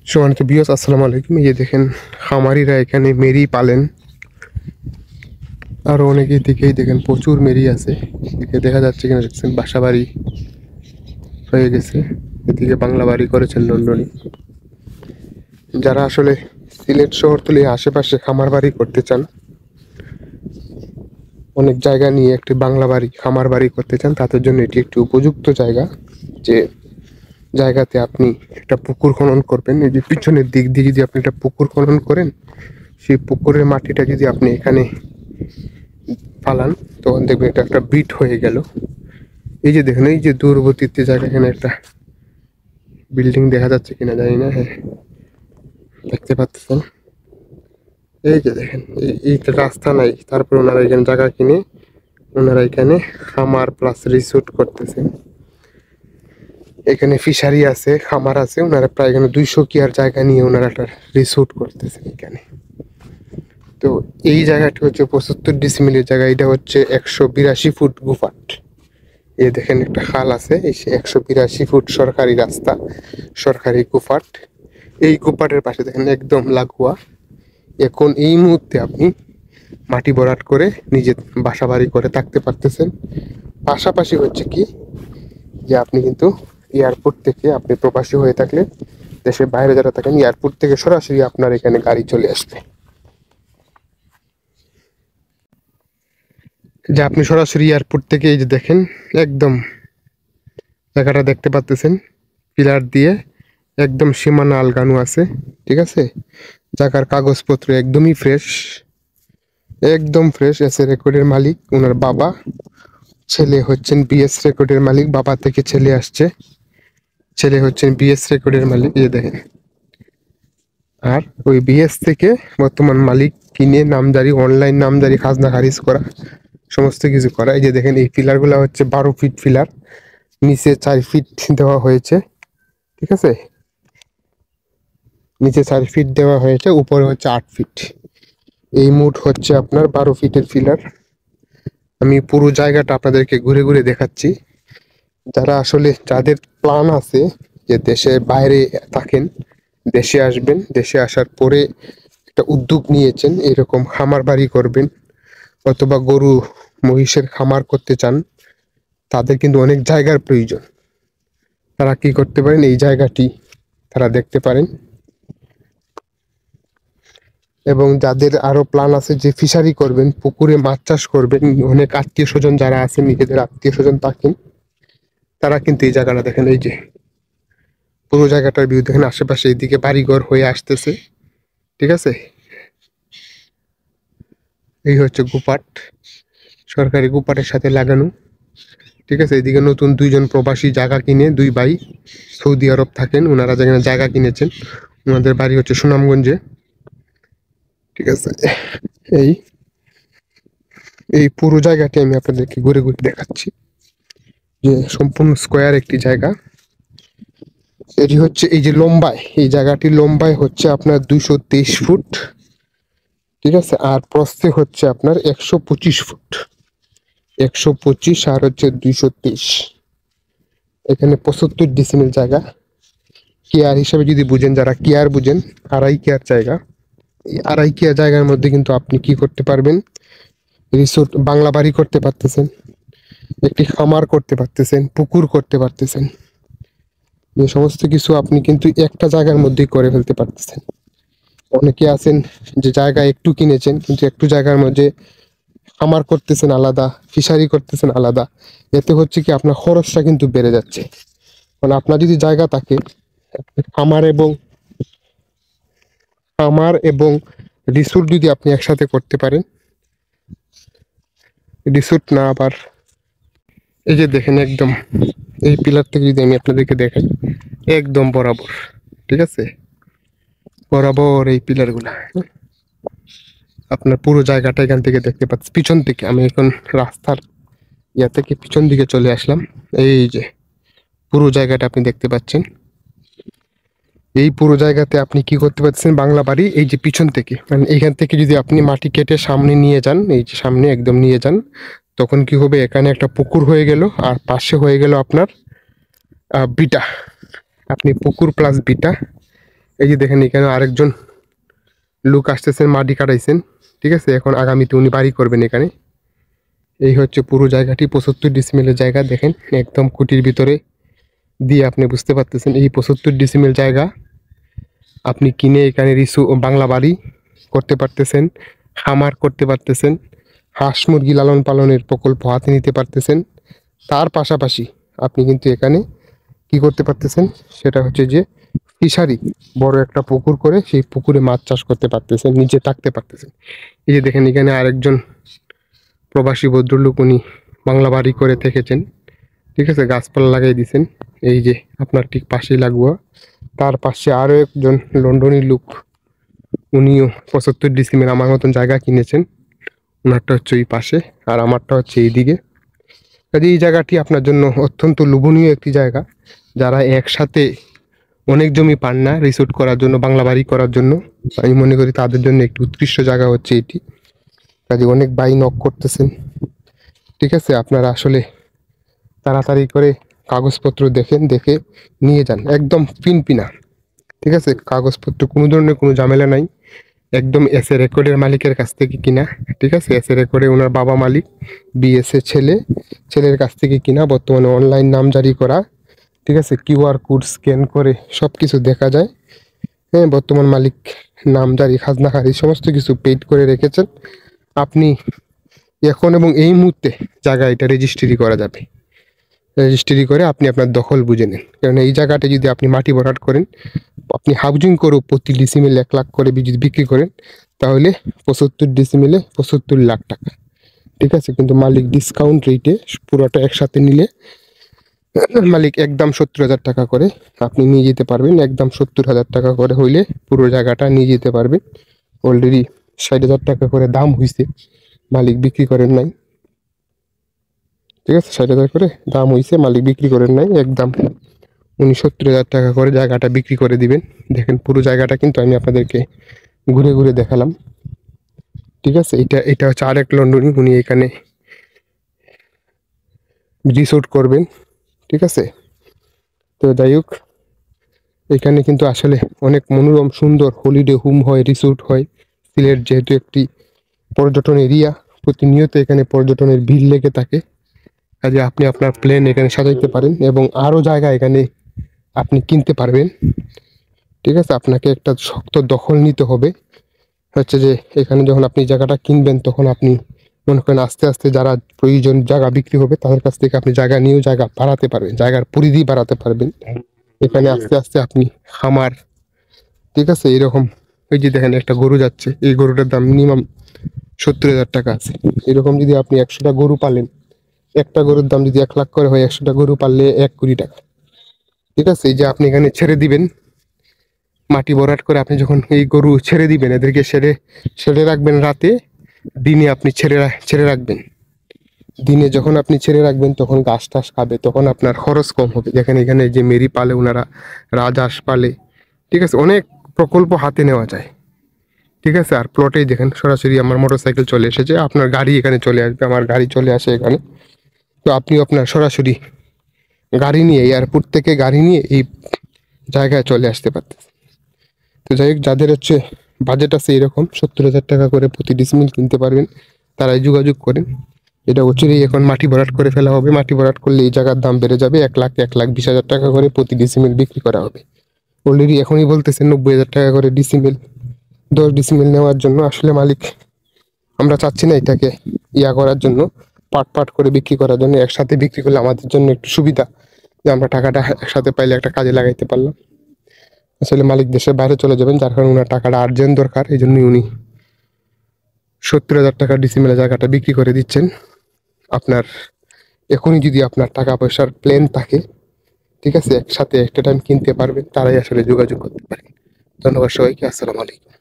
সম্মানিত ভিউয়ার্স, আসসালামু আলাইকুম। এই যে দেখেন, খামারিরা এখানে মেরি পালেন। আরো অনেকে দিকেই দেখেন প্রচুর মেরি আছে। এদিকে দেখা যাচ্ছে কিনা দেখছেন বাসা বাড়ি হয়ে গেছে। এদিকে বাংলা বাড়ি করেছেন লন্ডনে। যারা আসলে সিলেট শহরতলি আশেপাশে খামার বাড়ি করতে চান, অনেক জায়গা নিয়ে একটি বাংলা বাড়ি খামার বাড়ি করতে চান, তাদের জন্য এটি একটি উপযুক্ত জায়গা। যে জায়গাতে আপনি একটা পুকুর খনন করবেন, এই যে পিছনের দিক দিয়ে যদি আপনি একটা পুকুর খনন করেন, সেই পুকুরের মাটিটা যদি আপনি এখানে ফালান, তখন দেখবেন এটা একটা বিট হয়ে গেল। এই যে দেখেন, এই যে দূরবর্তীতে জায়গা, এখানে একটা বিল্ডিং দেখা যাচ্ছে কিনা জানি না। হ্যাঁ, দেখতে পাচ্ছেন। এই যে দেখেন, এই রাস্তা নাই, তারপর ওনারা এখানে জায়গা কিনে ওনারা এখানে খামার প্লাস রিসোর্ট করতেছেন। এখানে ফিশারি আছে, খামার আছে, ওনারা প্রায় এখানে 200 কিয়ার জায়গা নিয়ে ওনারা একটা রিসোর্ট করতেছেন এখানে। তো এই জায়গাটি হচ্ছে 75 ডিসিমিলের জায়গা। এটা হচ্ছে 182 ফুট গুফাট। এই দেখেন একটা খাল আছে, এই 182 ফুট সরকারি রাস্তা, সরকারি গুফাট। এই গুফাটের পাশে দেখেন একদম লাগোয়া এখন এই মুহূর্তে আপনি মাটি ভরাট করে নিজের বাসা বাড়ি করে থাকতে পারতেছেন। পাশাপাশি হচ্ছে কি, যে আপনি কিন্তু এয়ারপোর্ট থেকে, আপনি প্রবাসী হয়ে থাকলে দেশের বাইরে যারা থাকেন, এয়ারপোর্ট থেকে সরাসরি আপনার এখানে গাড়ি চলে আসবে। যে আপনি সরাসরি এয়ারপোর্ট থেকে, এই যে দেখেন একদম জায়গাটা দেখতে পাচ্তেছেন, পিলার দিয়ে একদম সীমানা আলগানো আছে। ঠিক আছে, জায়গার কাগজপত্র একদমই ফ্রেশ, একদম ফ্রেশ। এস এ রেকর্ডের মালিক ওনার বাবা, ছেলে হচ্ছেন বিএস রেকর্ডের মালিক। বাবা থেকে ছেলে আসছে, ছেলে হচ্ছেন বিএস রেকর্ডের মালিক। এই যে দেখেন, আর ওই বিএস থেকে বর্তমান মালিক কিনে নামজারি, অনলাইন নামজারি, খাজনা খারিজ করা, সমস্ত কিছু করা। এই যে দেখেন, এই পিলার গুলা হচ্ছে 12 ফিট পিলার, নিচে 4 ফিট দেওয়া হয়েছে। ঠিক আছে, নিচে 4 ফিট দেওয়া হয়েছে, উপরে হচ্ছে 8 ফিট। এই মোট হচ্ছে আপনার 12 ফিটের পিলার। আমি পুরো জায়গাটা আপনাদেরকে ঘুরে ঘুরে দেখাচ্ছি। যারা আসলে, যাদের প্ল্যান আছে যে দেশে বাইরে থাকেন, দেশে আসবেন, দেশে আসার পরে একটা উদ্যোগ নিয়েছেন এরকম খামার বাড়ি করবেন, অথবা গরু মহিষের খামার করতে চান, তাদের কিন্তু অনেক জায়গার প্রয়োজন। তারা কি করতে পারেন, এই জায়গাটি তারা দেখতে পারেন। এবং যাদের আরো প্ল্যান আছে যে ফিশারি করবেন, পুকুরে মাছ চাষ করবেন, অনেক আত্মীয় স্বজন যারা আছেন, নিজেদের আত্মীয় স্বজন থাকেন, তারা কিন্তু এই জায়গাটা দেখেন, এই যে পুরো জায়গাটার ভিউ দেখেন, আশেপাশে এইদিকে বাড়িঘর হয়ে আসতেছে। ঠিক আছে, এই হচ্ছে গুপাট, সরকারি গুপাটের সাথে লাগানো। ঠিক আছে, এইদিকে নতুন 2জন প্রবাসী জায়গা কিনে, 2 ভাই সৌদি আরব থাকেন, ওনারা যেখানে জায়গা কিনেছেন, ওনাদের বাড়ি হচ্ছে সুনামগঞ্জে। ঠিক আছে, এই এই পুরো জায়গাটি আমি আপনাদেরকে ঘুরে ঘুরে দেখাচ্ছি, যে সম্পূর্ণ স্কোয়ার একটি জায়গা। এটি হচ্ছে, এই যে লম্বায়, এই জায়গাটি লম্বায় হচ্ছে আপনার 223 ফুট। ঠিক আছে, আর প্রস্থে হচ্ছে আপনার 125 ফুট। 125 আর হচ্ছে 223। এখানে 75 ডিসিমিল জায়গা। কেয়ার হিসাবে যদি বুঝেন, যারা কেয়ার বুঝেন, 2.5 কেয়ার জায়গা। এই 2.5 কেয়ার জায়গার মধ্যে কিন্তু আপনি কি করতে পারবেন, রিসোর্ট, বাংলা বাড়ি করতে পারতেছেন, একটি খামার করতে পারতেছেন, পুকুর করতে পারতেছেন। এই সমস্ত কিছু আপনি কিন্তু একটা জায়গার মধ্যেই করে ফেলতে পারতেছেন। অনেকে আছেন যে জায়গা একটু কিনেছেন, কিন্তু একটু জায়গার মধ্যে খামার করতেছেন আলাদা, ফিশারি করতেছেন আলাদা। এতে হচ্ছে কি, আপনার খরচটা কিন্তু বেড়ে যাচ্ছে। কারণ আপনার যদি জায়গা থাকে, খামার এবং রিসোর্ট যদি আপনি একসাথে করতে পারেন, রিসোর্ট না আবার, এই যে দেখেন একদম এই পিলার থেকে যদি আমি আপনাদেরকে দেখাই, একদম বরাবর। ঠিক আছে, বরাবর এই পিলার গুলা, আপনার পুরো জায়গাটা এখান থেকে দেখতে পাচ্ছি। পিছন থেকে আমি এখন রাস্তার ইয়া থেকে পিছন দিকে চলে আসলাম। এই যে পুরো জায়গাটা আপনি দেখতে পাচ্ছেন। এই পুরো জায়গাতে আপনি কি করতে পারছেন, বাংলা বাড়ি। এই যে পিছন থেকে, মানে এখান থেকে যদি আপনি মাটি কেটে সামনে নিয়ে যান, এই যে সামনে একদম নিয়ে যান, তখন কি হবে, এখানে একটা পুকুর হয়ে গেল, আর পাশে হয়ে গেল আপনার বিটা। আপনি পুকুর প্লাস বিটা এই যে দেখেন এখানে আরেকজন লোক আসতেছেন, মাটি কাটাইছেন, ঠিক আছে। এখন আগামীতে উনি বাড়ি করবেন এখানে। এই হচ্ছে পুরো জায়গাটি 75 ডিসিমেলের জায়গা। দেখেন একদম কুটির ভিতরে দিয়ে আপনি বুঝতে পারতেছেন এই 75 ডিসিমেল জায়গা আপনি কিনে এখানে বাংলা বাড়ি করতে পারতেছেন, খামার করতে পারতেছেন, হাঁস মুরগি লালন পালনের প্রকল্প হাতে নিতে পারতেছেন। তার পাশাপাশি আপনি কিন্তু এখানে কি করতে পারতেছেন, সেটা হচ্ছে যে ফিশারি, বড় একটা পুকুর করে সেই পুকুরে মাছ চাষ করতে পারতেছেন, নিচে থাকতে পারতেছেন। এই যে দেখেন এখানে আরেকজন প্রবাসী ভদ্রলোক, উনি বাংলা বাড়ি করে থেকেছেন, ঠিক আছে, গাছপালা লাগাই দিয়েছেন। এই যে আপনার ঠিক পাশেই লাগোয়া, তার পাশে আরো একজন লন্ডনী লোক, উনিও 75 ডিসিমেল আমার মতন জায়গা কিনেছেন। ওনারটা হচ্ছে ওই পাশে, আর আমারটা হচ্ছে এইদিকে। কাজে এই জায়গাটি আপনার জন্য অত্যন্ত লোভনীয় একটি জায়গা। যারা একসাথে অনেক জমি পান না রিসোর্ট করার জন্য, বাংলা বাড়ি করার জন্য, আমি মনে করি তাদের জন্য একটি উৎকৃষ্ট জায়গা হচ্ছে এটি। কাজে অনেক ভাই নক করতেছেন, ঠিক আছে। আপনারা আসলে তাড়াতাড়ি করে কাগজপত্র দেখেন, দেখে নিয়ে যান, একদম পিনপিনা, ঠিক আছে। কাগজপত্র কোনো ধরনের কোনো ঝামেলা নাই, একদম এসে রেকর্ডের মালিকের কাছ থেকে কিনা, ঠিক আছে। এসে রেকর্ডে ওনার বাবা মালিক, বিএসএ ছেলের কাছ থেকে কিনা, বর্তমানে অনলাইন নামজারি করা, ঠিক আছে। কিউআর কোড স্ক্যান করে সব কিছু দেখা যায়। হ্যাঁ, বর্তমান মালিক নামজারি, খাজনাখারি সমস্ত কিছু পেইড করে রেখেছেন। আপনি এখন এবং এই মুহূর্তে জায়গা এটা রেজিস্ট্রি করা যাবে। রেজিস্ট্রি করে আপনি আপনার দখল বুঝে নেন। কারণ এই জায়গাটা যদি আপনি মাটি ভরাট করেন, আপনি হাউজিং করে প্রতি ডিসিমেল 1 লাখ করে যদি বিক্রি করেন, তাহলে 75 ডিসিমেলে 75 লাখ টাকা, ঠিক আছে। কিন্তু মালিক ডিসকাউন্ট রেটে পুরোটা একসাথে নিলে মালিক একদম 70,000 টাকা করে আপনি নিয়ে যেতে পারবেন। একদম 70,000 টাকা করে হইলে পুরো জায়গাটা নিয়ে যেতে পারবেন। অলরেডি 60,000 টাকা করে দাম হয়েছে, মালিক বিক্রি করেন নাই, ঠিক আছে। 60,000 করে দাম হয়েছে, মালিক বিক্রি করেন নাই। একদম উনি 70,000 টাকা করে জায়গাটা বিক্রি করে দিবেন। দেখেন পুরো জায়গাটা কিন্তু আমি আপনাদেরকে ঘুরে ঘুরে দেখালাম, ঠিক আছে। এটা হচ্ছে আরেক লন্ডনী, উনি এখানে রিসোর্ট করবেন, ঠিক আছে। তো যাই হোক, এখানে কিন্তু আসলে অনেক মনোরম সুন্দর হলিডে হোম হয়, রিসোর্ট হয়। সিলেট যেহেতু একটি পর্যটন এরিয়া, প্রতিনিয়ত এখানে পর্যটনের ভিড় লেগে থাকে। কাজে আপনি আপনার প্লেন এখানে সাজাইতে পারেন এবং আরও জায়গা এখানে আপনি কিনতে পারবেন, ঠিক আছে। আপনাকে একটা শক্ত দখল নিতে হবে, হচ্ছে যে এখানে যখন আপনি জায়গাটা কিনবেন, তখন আপনি মনে করেন আস্তে আস্তে যারা প্রয়োজন জায়গা বিক্রি হবে তাদের কাছ থেকে আপনি জায়গা নিয়েও জায়গা বাড়াতে পারবেন, জায়গার পরিধি বাড়াতে পারবেন। এখানে আস্তে আস্তে আপনি খামার, ঠিক আছে, এরকম। ওই যে দেখেন একটা গরু যাচ্ছে, এই গরুটার দাম মিনিমাম 70,000 টাকা আছে। এরকম যদি আপনি 100টা গরু পালেন, একটা গরুর দাম যদি 1 লাখ করে হয়, 100টা গরু পারলে 1 কোটি টাকা, ঠিক আছে। এই যে আপনি এখানে ছেড়ে দিবেন, মাটি ভরাট করে আপনি যখন এই গরু ছেড়ে দিবেন, এদেরকে ছেড়ে ছেড়ে রাখবেন রাতে, দিনে আপনি ছেড়ে রাখবেন। দিনে যখন আপনি ছেড়ে রাখবেন তখন ঘাস টাস খাবে, তখন আপনার খরচ কম হবে। দেখেন এখানে যে মেরি পালে, ওনারা রাজহাঁস পালে, ঠিক আছে। অনেক প্রকল্প হাতে নেওয়া যায়, ঠিক আছে। আর প্লটেই দেখেন সরাসরি আমার মোটরসাইকেল চলে এসেছে, আপনার গাড়ি এখানে চলে আসবে, আমার গাড়ি চলে আসে এখানে। তো আপনি আপনার সরাসরি গাড়ি নিয়ে, এয়ারপোর্ট থেকে গাড়ি নিয়ে এই জায়গায় চলে আসতে পারতেন। তো যাই হোক, যাদের হচ্ছে বাজেট আছে এরকম 70,000 টাকা করে প্রতি ডিসমিল কিনতে পারবেন, তারাই যোগাযোগ করেন। এটা হচ্ছে এখন মাটি ভরাট করে ফেলা হবে। মাটি ভরাট করলে এই জায়গার দাম বেড়ে যাবে, 1,20,000 টাকা করে প্রতি ডিসিমেল বিক্রি করা হবে। অলরেডি এখনই বলতেছেন 90,000 টাকা করে ডিসিমেল, 10 ডিসিমেল নেওয়ার জন্য। আসলে মালিক, আমরা চাচ্ছি না এটাকে করার জন্য, পাট করে বিক্রি করার জন্য। একসাথে বিক্রি করলে আমাদের জন্য একটু সুবিধা, যে আমরা টাকাটা একসাথে পাইলে একটা কাজে লাগাইতে পারলাম। আসলে মালিক দেশের বাইরে চলে যাবেন, যার কারণে ওনার টাকাটা আর্জেন্ট দরকার, এই জন্যই উনি 70,000 টাকা ডিসিমেলে জায়গাটা বিক্রি করে দিচ্ছেন। আপনার এখনই যদি আপনার টাকা পয়সার প্ল্যান থাকে, ঠিক আছে, একসাথে একটা টাইম কিনতে পারবেন, তারাই আসলে যোগাযোগ করতে পারেন। ধন্যবাদ সবাইকে, আসসালামু আলাইকুম।